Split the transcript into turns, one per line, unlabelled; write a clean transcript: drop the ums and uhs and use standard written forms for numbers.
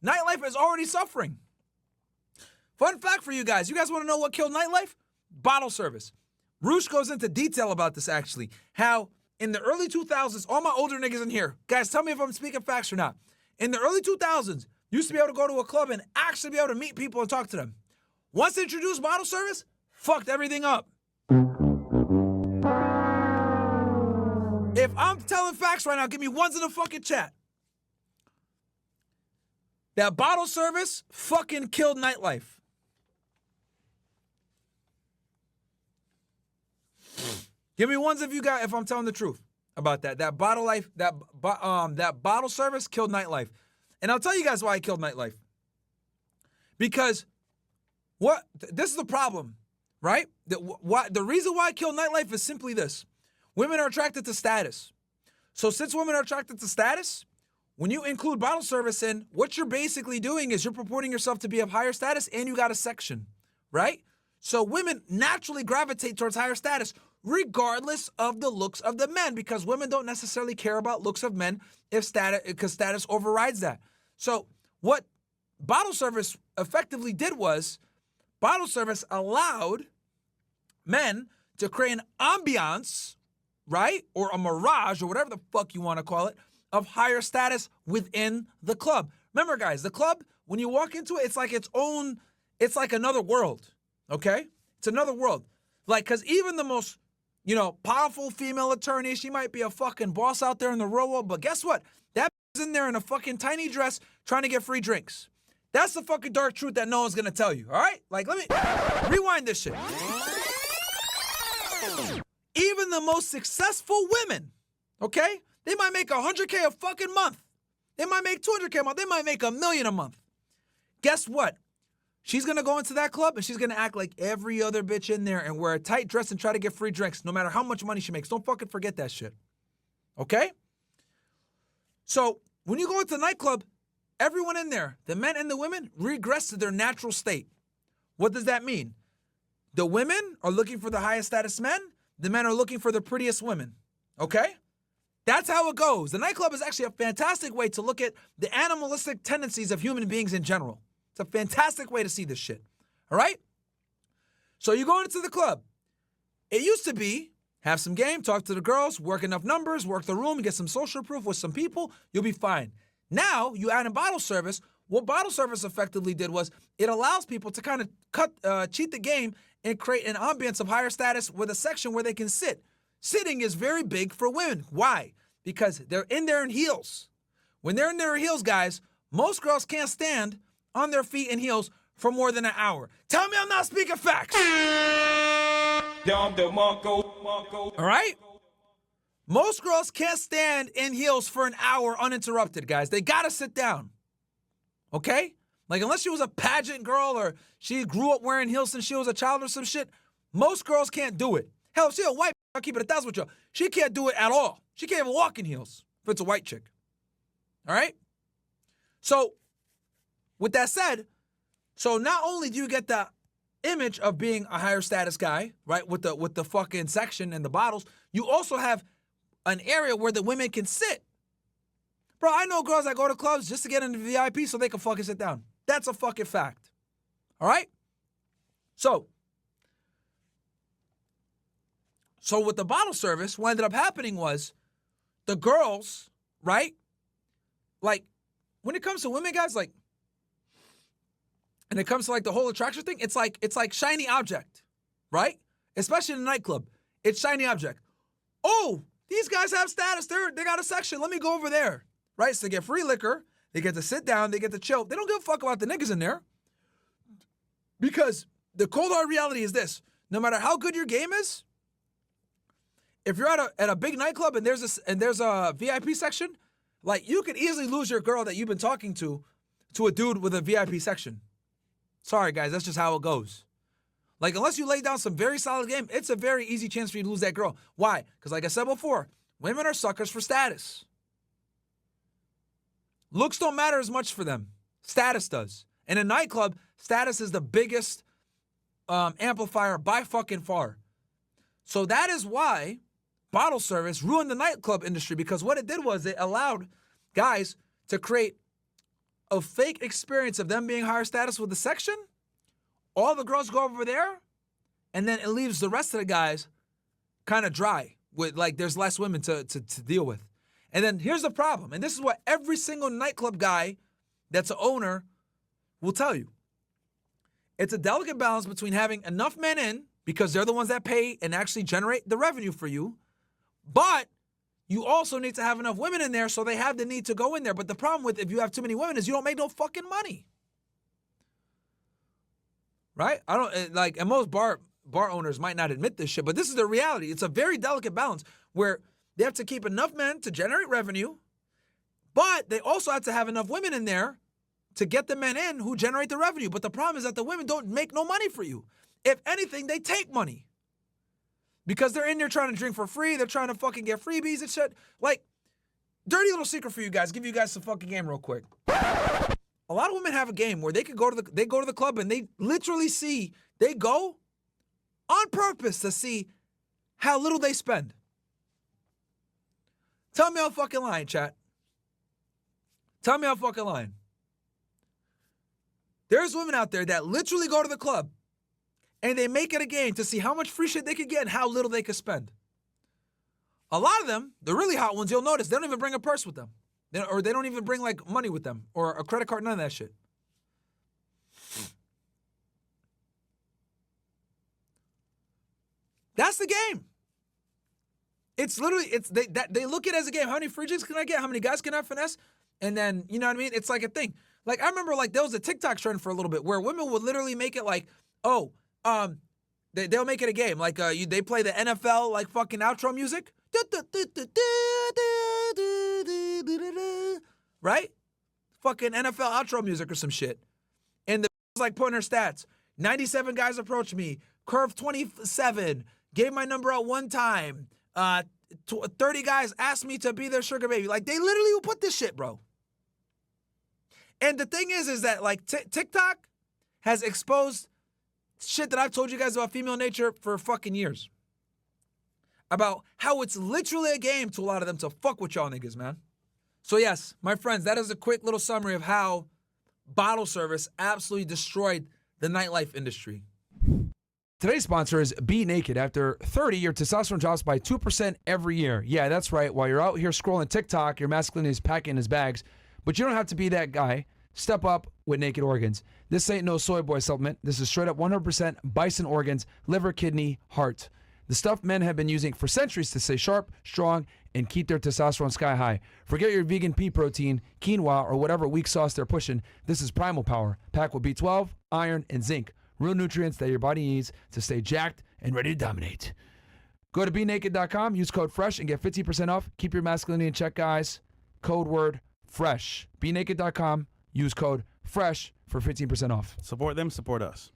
Nightlife is already suffering. Fun fact for you guys. You guys want to know what killed nightlife? Bottle service. Roosh goes into detail about this, actually. How in the early 2000s, all my older niggas in here, guys, tell me if I'm speaking facts or not. In the early 2000s, you used to be able to go to a club and actually be able to meet people and talk to them. Once they introduced bottle service, fucked everything up. If I'm telling facts right now, give me ones in the fucking chat. That bottle service fucking killed nightlife. Give me ones if I'm telling the truth about that. That bottle service killed nightlife. And I'll tell you guys why it killed nightlife. Because this is the problem, right? The reason why it killed nightlife is simply this. Women are attracted to status. So since women are attracted to status, when you include bottle service in, what you're basically doing is you're purporting yourself to be of higher status and you got a section, right? So women naturally gravitate towards higher status regardless of the looks of the men, because women don't necessarily care about looks of men because status overrides that. So what bottle service effectively did was bottle service allowed men to create an ambiance, right? Or a mirage or whatever the fuck you want to call it, of higher status within the club. Remember, guys, the club, when you walk into it, it's like it's like another world, okay? It's another world. Like, because even the most, powerful female attorney, she might be a fucking boss out there in the real world, but guess what? That is in there in a fucking tiny dress trying to get free drinks. That's the fucking dark truth that no one's gonna tell you, all right? Like, let me rewind this shit. Even the most successful women, okay? They might make $100K a fucking month. They might make $200K a month. They might make $1 million a month. Guess what? She's going to go into that club and she's going to act like every other bitch in there and wear a tight dress and try to get free drinks no matter how much money she makes. Don't fucking forget that shit. Okay? So when you go into a nightclub, everyone in there, the men and the women, regress to their natural state. What does that mean? The women are looking for the highest status men. The men are looking for the prettiest women. Okay? That's how it goes. The nightclub is actually a fantastic way to look at the animalistic tendencies of human beings in general. It's a fantastic way to see this shit. All right? So you go into the club. It used to be, have some game, talk to the girls, work enough numbers, work the room, get some social proof with some people, you'll be fine. Now, you add in bottle service. What bottle service effectively did was it allows people to kind of cheat the game and create an ambience of higher status with a section where they can sit. Sitting is very big for women. Why? Because they're in there in heels. When they're in their heels, guys, most girls can't stand on their feet in heels for more than an hour. Tell me I'm not speaking facts. All right? Most girls can't stand in heels for an hour uninterrupted, guys. They gotta sit down. Okay? Like, unless she was a pageant girl or she grew up wearing heels since she was a child or some shit, most girls can't do it. Hell, if she's a white, I'll keep it 1,000 with you. She can't do it at all. She can't even walk in heels if it's a white chick. All right? So, with that said, so not only do you get the image of being a higher status guy, right, with the fucking section and the bottles, you also have an area where the women can sit. Bro, I know girls that go to clubs just to get into VIP so they can fucking sit down. That's a fucking fact. All right? So with the bottle service, what ended up happening was the girls, right? Like, when it comes to women, guys, like, and it comes to like the whole attraction thing, it's like shiny object, right? Especially in a nightclub. It's shiny object. Oh, these guys have status. They got a section. Let me go over there. Right? So they get free liquor. They get to sit down. They get to chill. They don't give a fuck about the niggas in there. Because the cold hard reality is this. No matter how good your game is, if you're at a big nightclub and there's a VIP section, like, you could easily lose your girl that you've been talking to a dude with a VIP section. Sorry, guys. That's just how it goes. Like, unless you lay down some very solid game, it's a very easy chance for you to lose that girl. Why? Because like I said before, women are suckers for status. Looks don't matter as much for them. Status does. In a nightclub, status is the biggest amplifier by fucking far. So that is why bottle service ruined the nightclub industry, because what it did was it allowed guys to create a fake experience of them being higher status with the section, all the girls go over there, and then it leaves the rest of the guys kind of dry with, like, there's less women to deal with. And then here's the problem, and this is what every single nightclub guy that's an owner will tell you. It's a delicate balance between having enough men in, because they're the ones that pay and actually generate the revenue for you, but you also need to have enough women in there so they have the need to go in there. But the problem with if you have too many women is you don't make no fucking money. Right? And most bar owners might not admit this shit, but this is the reality. It's a very delicate balance where they have to keep enough men to generate revenue, but they also have to have enough women in there to get the men in who generate the revenue. But the problem is that the women don't make no money for you. If anything, they take money. Because they're in there trying to drink for free. They're trying to fucking get freebies and shit. Like, dirty little secret for you guys. Give you guys some fucking game real quick. A lot of women have a game where they go to the club and they literally they go on purpose to see how little they spend. Tell me I'm fucking lying, chat. Tell me I'm fucking lying. There's women out there that literally go to the club and they make it a game to see how much free shit they could get and how little they could spend. A lot of them, the really hot ones, you'll notice, they don't even bring a purse with them. Or they don't even bring, like, money with them. Or a credit card, none of that shit. That's the game. It's literally, they look at it as a game. How many free drinks can I get? How many guys can I finesse? And then, you know what I mean? It's like a thing. Like, I remember, like, there was a TikTok trend for a little bit where women would literally make it like, they'll make it a game. Like, they play the NFL, like, fucking outro music. Right? Fucking NFL outro music or some shit. And the like putting her stats. 97 guys approached me. Curve 27. Gave my number out one time. 30 guys asked me to be their sugar baby. Like, they literally will put this shit, bro. And the thing is that, like, TikTok has exposed shit that I've told you guys about female nature for fucking years. About how it's literally a game to a lot of them to fuck with y'all niggas, man. So yes, my friends, that is a quick little summary of how bottle service absolutely destroyed the nightlife industry.
Today's sponsor is Be Naked. After 30, your testosterone drops by 2% every year. Yeah, that's right. While you're out here scrolling TikTok, your masculinity is packing his bags. But you don't have to be that guy. Step up with Naked Organs. This ain't no soy boy supplement. This is straight up 100% bison organs, liver, kidney, heart. The stuff men have been using for centuries to stay sharp, strong, and keep their testosterone sky high. Forget your vegan pea protein, quinoa, or whatever weak sauce they're pushing. This is Primal Power, packed with B12, iron, and zinc. Real nutrients that your body needs to stay jacked and ready to dominate. Go to BeNaked.com, use code FRESH, and get 15% off. Keep your masculinity in check, guys. Code word FRESH. BeNaked.com, use code FRESH for 15% off.
Support them, support us.